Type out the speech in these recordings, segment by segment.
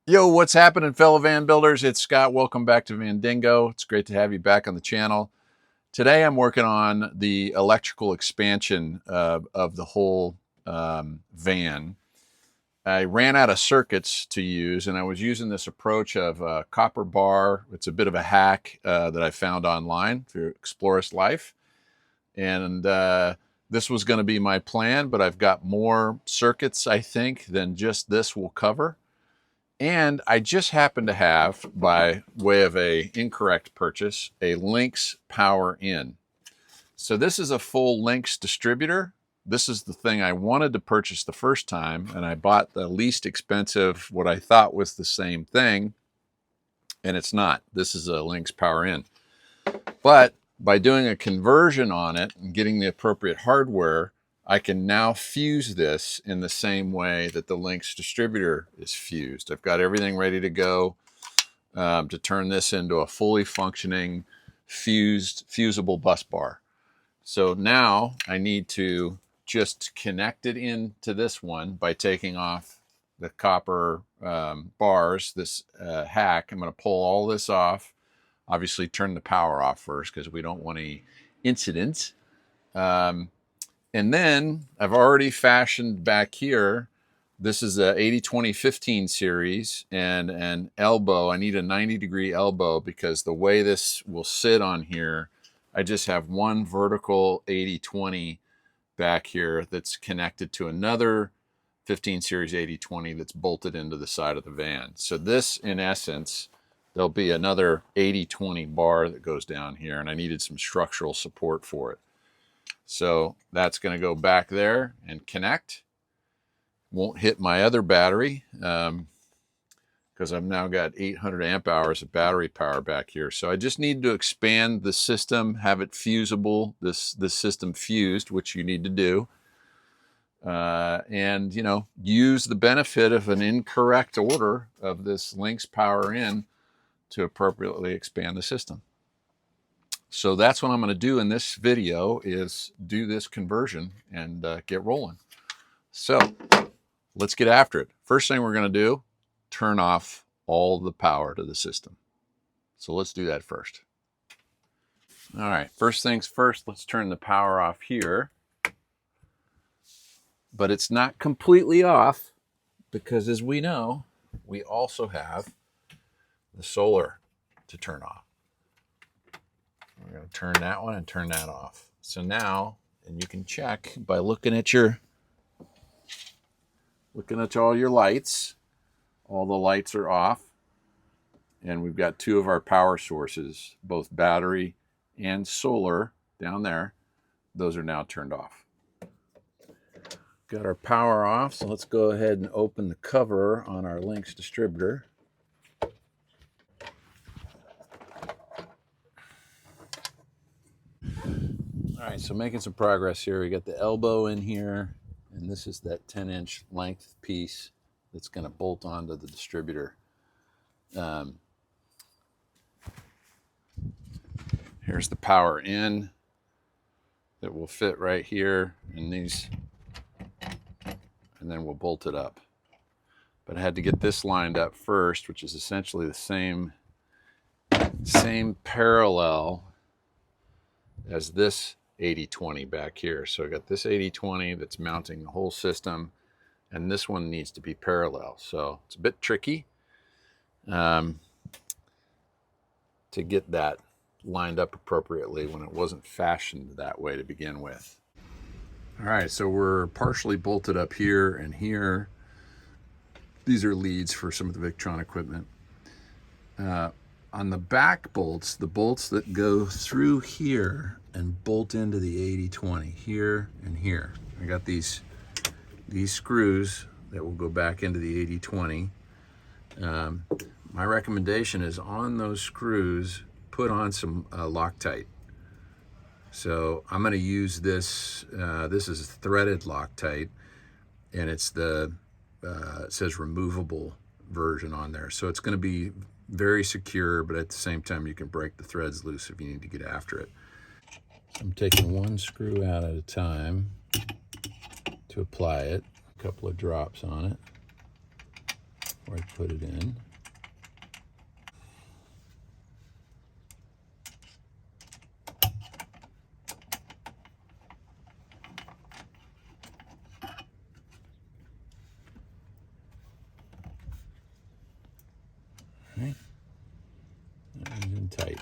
Yo, what's happening, fellow van builders? It's Scott. Welcome back to Vandingo. It's great to have you back on the channel. Today I'm working on the electrical expansion of the whole van. I ran out of circuits to use, and I was using this approach of a copper bar. It's a bit of a hack that I found online through Explorers Life. And this was going to be my plan, but I've got more circuits, I think, than just this will cover. And I just happen to have, by way of a incorrect purchase, a Lynx Power In. So this is a full Lynx distributor. This is the thing I wanted to purchase the first time, and I bought the least expensive, what I thought was the same thing, and it's not. This is a Lynx Power In. But by doing a conversion on it and getting the appropriate hardware, I can now fuse this in the same way that the Lynx distributor is fused. I've got everything ready to go to turn this into a fully functioning fusible bus bar. So now I need to just connect it into this one by taking off the copper bars, this hack. I'm going to pull all this off. Obviously turn the power off first because we don't want any incidents. And then I've already fashioned back here, this is a 80-20-15 series and an elbow. I need a 90-degree elbow because the way this will sit on here, I just have one vertical 80-20 back here that's connected to another 15 series 80-20 that's bolted into the side of the van. So this, in essence, there'll be another 80-20 bar that goes down here, and I needed some structural support for it. So that's going to go back there and connect. Won't hit my other battery because I've now got 800 amp hours of battery power back here. So I just need to expand the system, have it fusible, this system fused, which you need to do. And, you know, use the benefit of an incorrect order of this Lynx Power In to appropriately expand the system. So that's what I'm going to do in this video, is do this conversion and get rolling. So let's get after it. First thing we're going to do, turn off all the power to the system. So let's do that first. All right, first things first, let's turn the power off here. But it's not completely off because, as we know, we also have the solar to turn off. We're going to turn that one and turn that off. So now, and you can check by looking at all your lights. All the lights are off. And we've got two of our power sources, both battery and solar down there. Those are now turned off. Got our power off, so let's go ahead and open the cover on our Lynx distributor. All right, so making some progress here. We got the elbow in here, and this is that 10-inch length piece that's going to bolt onto the distributor. Here's the power in that will fit right here in these, and then we'll bolt it up. But I had to get this lined up first, which is essentially the same parallel as this 80-20 back here. So I got this 80-20 that's mounting the whole system, and this one needs to be parallel. So it's a bit tricky to get that lined up appropriately when it wasn't fashioned that way to begin with. All right, so we're partially bolted up here and here. These are leads for some of the Victron equipment. On the back bolts, the bolts that go through here and bolt into the 80-20, here and here. I got these screws that will go back into the 80-20. My recommendation is, on those screws, put on some Loctite. So I'm going to use this. This is threaded Loctite, and it's it says removable version on there. So it's going to be very secure, but at the same time, you can break the threads loose if you need to get after it. I'm taking one screw out at a time to apply it. A couple of drops on it. before I put it in. All right, that is in tight.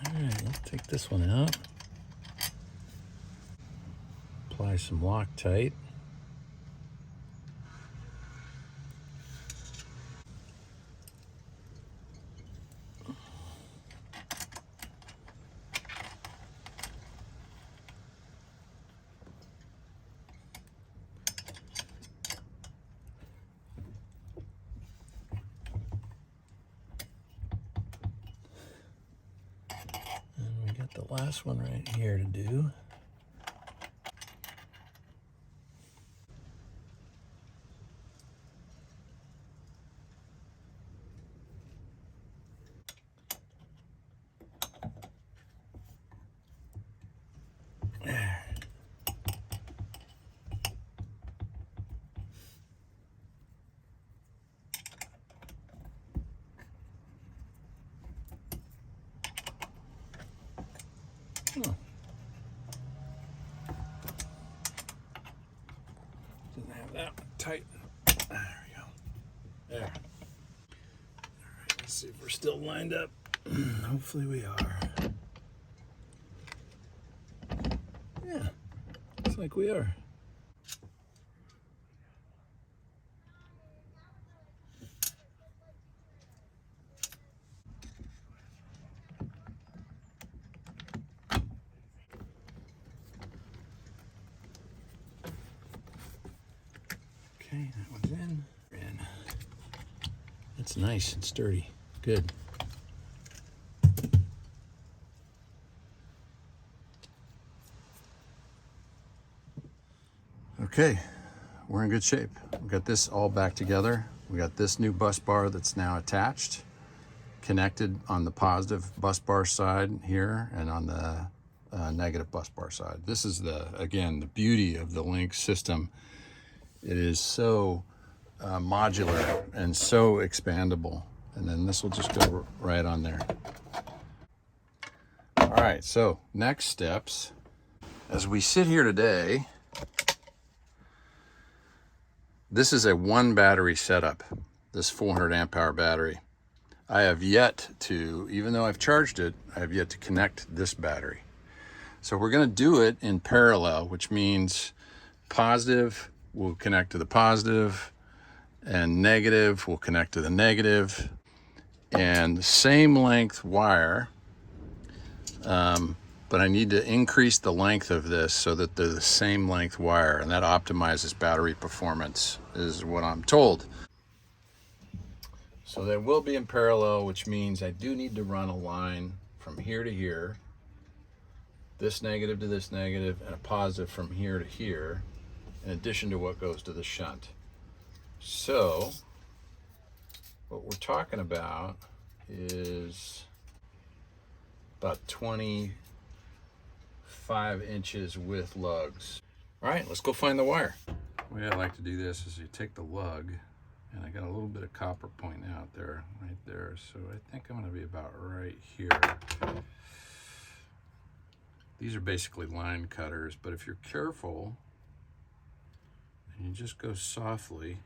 All right, let's take this one out. Apply some Loctite. And we got the last one right here to do. Oh. Didn't have that one tight. There we go. There. All right, let's see if we're still lined up. Hopefully we are. Yeah, looks like we are. Okay, that one's in. That's nice and sturdy. Good. Okay, we're in good shape. We got this all back together. We got this new bus bar that's now attached, connected on the positive bus bar side here and on the negative bus bar side. This is again, the beauty of the Lynx system. It is so modular and so expandable. And then this will just go right on there. All right, so next steps. As we sit here today, this is a 1 battery setup, this 400 amp hour battery. I have yet to, even though I've charged it, I have yet to connect this battery. So we're gonna do it in parallel, which means positive will connect to the positive and negative will connect to the negative, and the same length wire, but I need to increase the length of this so that they're the same length wire, and that optimizes battery performance is what I'm told. So they will be in parallel, which means I do need to run a line from here to here, this negative to this negative, and a positive from here to here, in addition to what goes to the shunt. So what we're talking about is about 25 inches with lugs. All right, let's go find the wire. The way I like to do this is you take the lug, and I got a little bit of copper pointing out there, right there. So I think I'm gonna be about right here. These are basically line cutters, but if you're careful, and you just go softly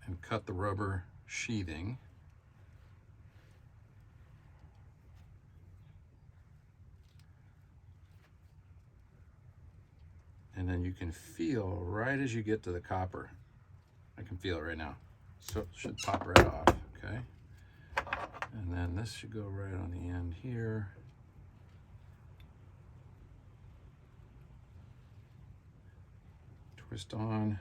and cut the rubber sheathing, and then you can feel right as you get to the copper. I can feel it right now. So it should pop right off, okay? And then this should go right on the end here. Twist on.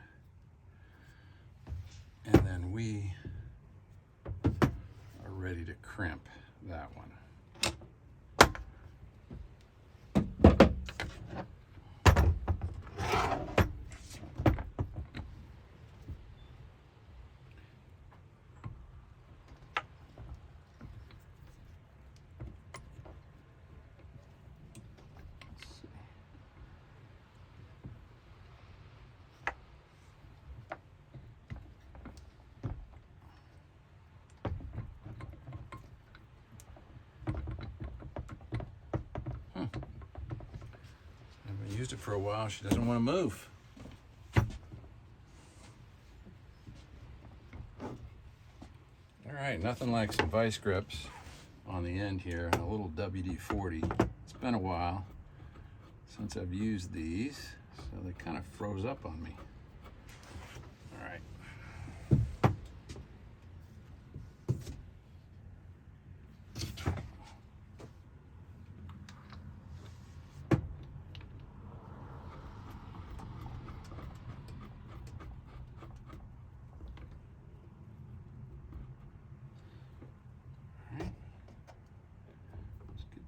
And then we are ready to crimp that one. used it for a while. She doesn't want to move. All right, nothing like some vice grips on the end here and a little WD-40. It's been a while since I've used these, so they kind of froze up on me. All right.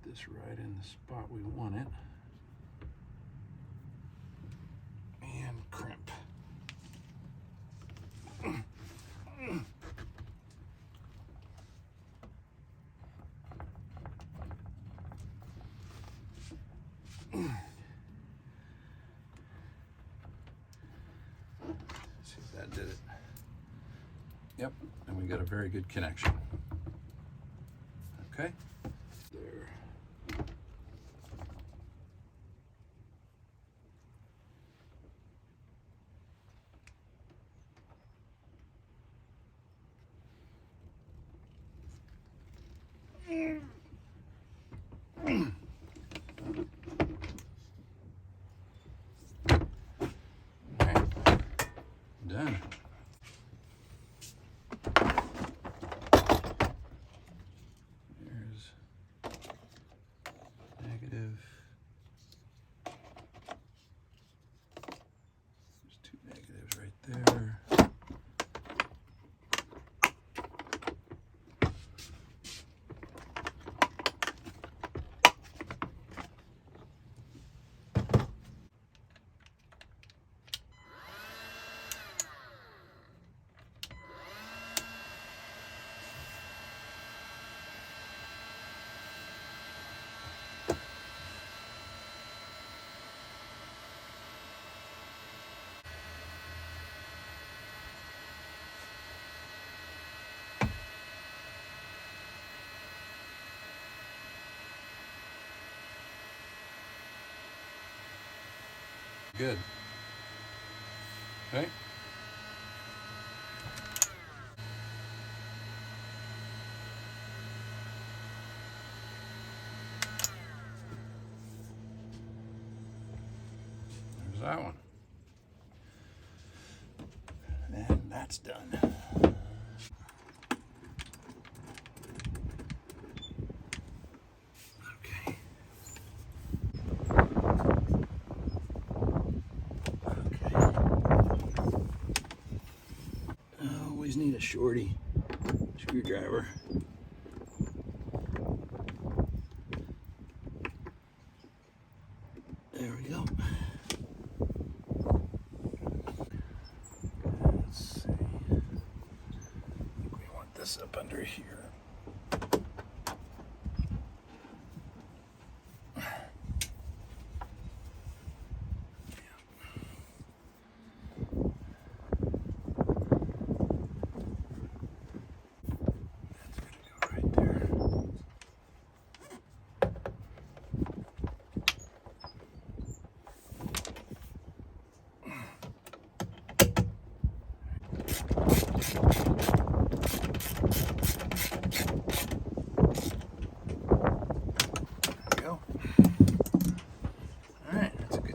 This right in the spot we want it, and crimp. See if that did it. Yep, and we got a very good connection. Okay. There. Okay, done. There's negative. There's two negatives right there. Good. Okay. There's that one. And that's done. Okay. Always need a shorty screwdriver. There we go. Let's see. We want this up under here.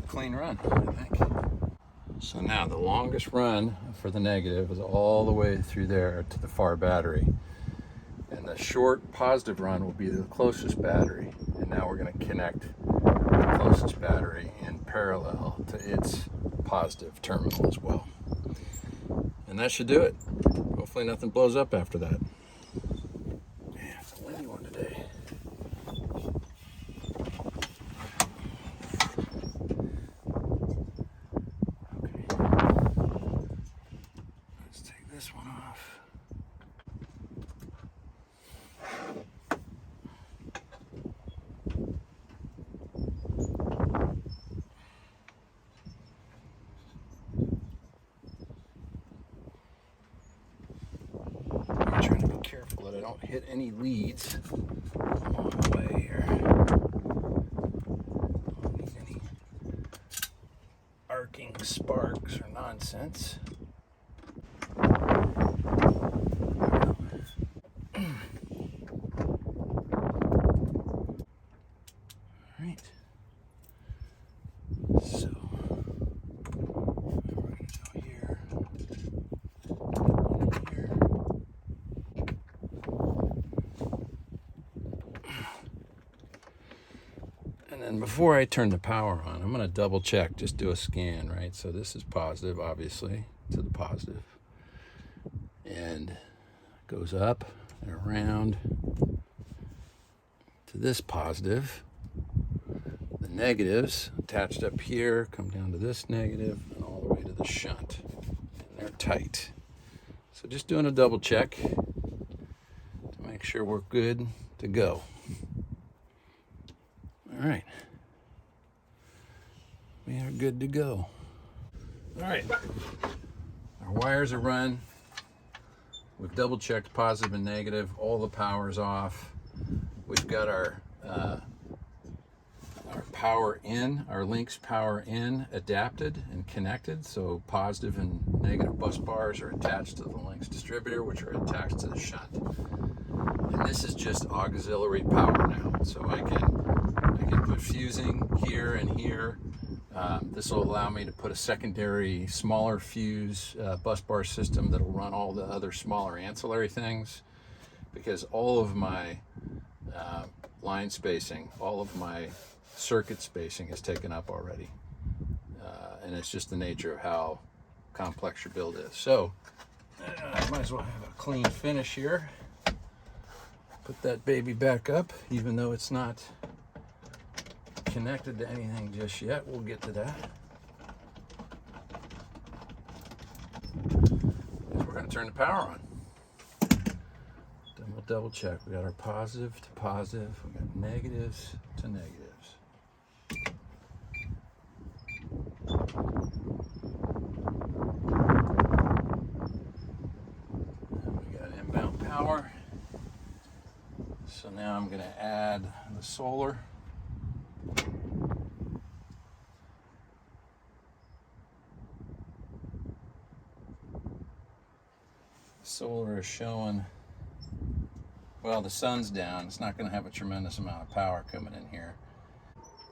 Clean run, I think. So now the longest run for the negative is all the way through there to the far battery. And the short positive run will be the closest battery. And now we're going to connect the closest battery in parallel to its positive terminal as well. And that should do it. Hopefully nothing blows up after that. Yeah, it's a windy one today. This one off. I'm trying to be careful that I don't hit any leads along the way here. Don't need any nonsense. Right. So we're going to go here. Here. And then before I turn the power on, I'm going to double check, just do a scan, right? So this is positive, obviously, to the positive. And it goes up and around to this positive. The negatives attached up here come down to this negative and all the way to the shunt. And they're tight. So just doing a double check to make sure we're good to go. All right. We are good to go. All right. Our wires are run. We've double checked positive and negative. All the power's off. We've got our power in, our Lynx power in adapted and connected. So positive and negative bus bars are attached to the Lynx distributor, which are attached to the shunt. And this is just auxiliary power now. So I can put fusing here and here. This will allow me to put a secondary smaller fuse bus bar system that will run all the other smaller ancillary things, because all of my line spacing, all of my circuit spacing is taken up already. And it's just the nature of how complex your build is. So I might as well have a clean finish here. Put that baby back up, even though it's not connected to anything just yet. We'll get to that. We're going to turn the power on. Then we'll double check. We got our positive to positive. We got negatives to negatives. We got inbound power. So now I'm going to add the solar. Solar is showing, well, the sun's down. It's not going to have a tremendous amount of power coming in here.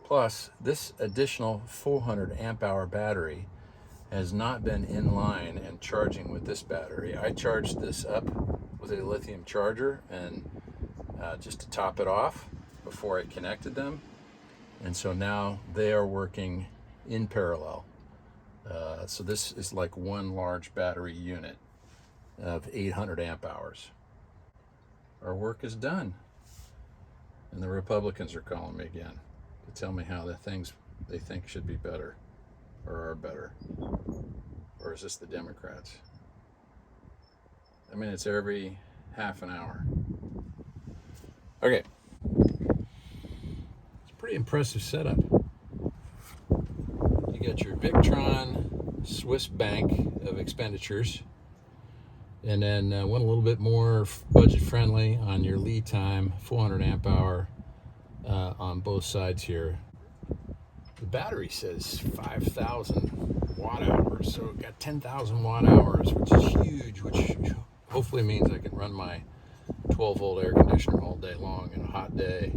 Plus, this additional 400 amp hour battery has not been in line and charging with this battery. I charged this up with a lithium charger and just to top it off before I connected them. And so now they are working in parallel. So this is like one large battery unit of 800 amp hours. Our work is done. And the Republicans are calling me again to tell me how the things they think should be better or are better. Or is this the Democrats? I mean, it's every half an hour. Okay. It's a pretty impressive setup. You got your Victron Swiss bank of expenditures. And then went a little bit more budget friendly on your lead time, 400 amp hour on both sides here. The battery says 5,000 watt hours, so it got 10,000 watt hours, which is huge, which hopefully means I can run my 12 volt air conditioner all day long in a hot day.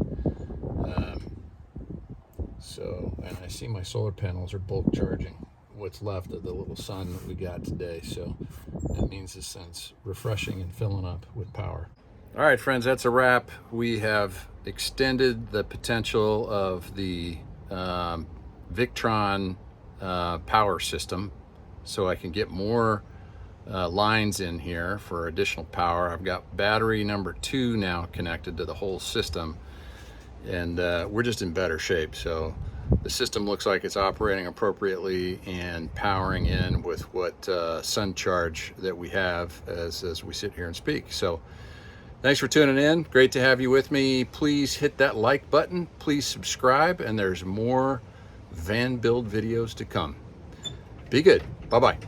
And I see my solar panels are bulk charging what's left of the little sun that we got today, so that means this thing's refreshing and filling up with power. All right, friends, that's a wrap. We have extended the potential of the Victron power system so I can get more lines in here for additional power. I've got battery number 2 now connected to the whole system, and we're just in better shape. So the system looks like it's operating appropriately and powering in with what sun charge that we have as we sit here and speak. So thanks for tuning in. Great to have you with me. Please hit that like button. Please subscribe, and there's more van build videos to come. Be good. Bye-bye.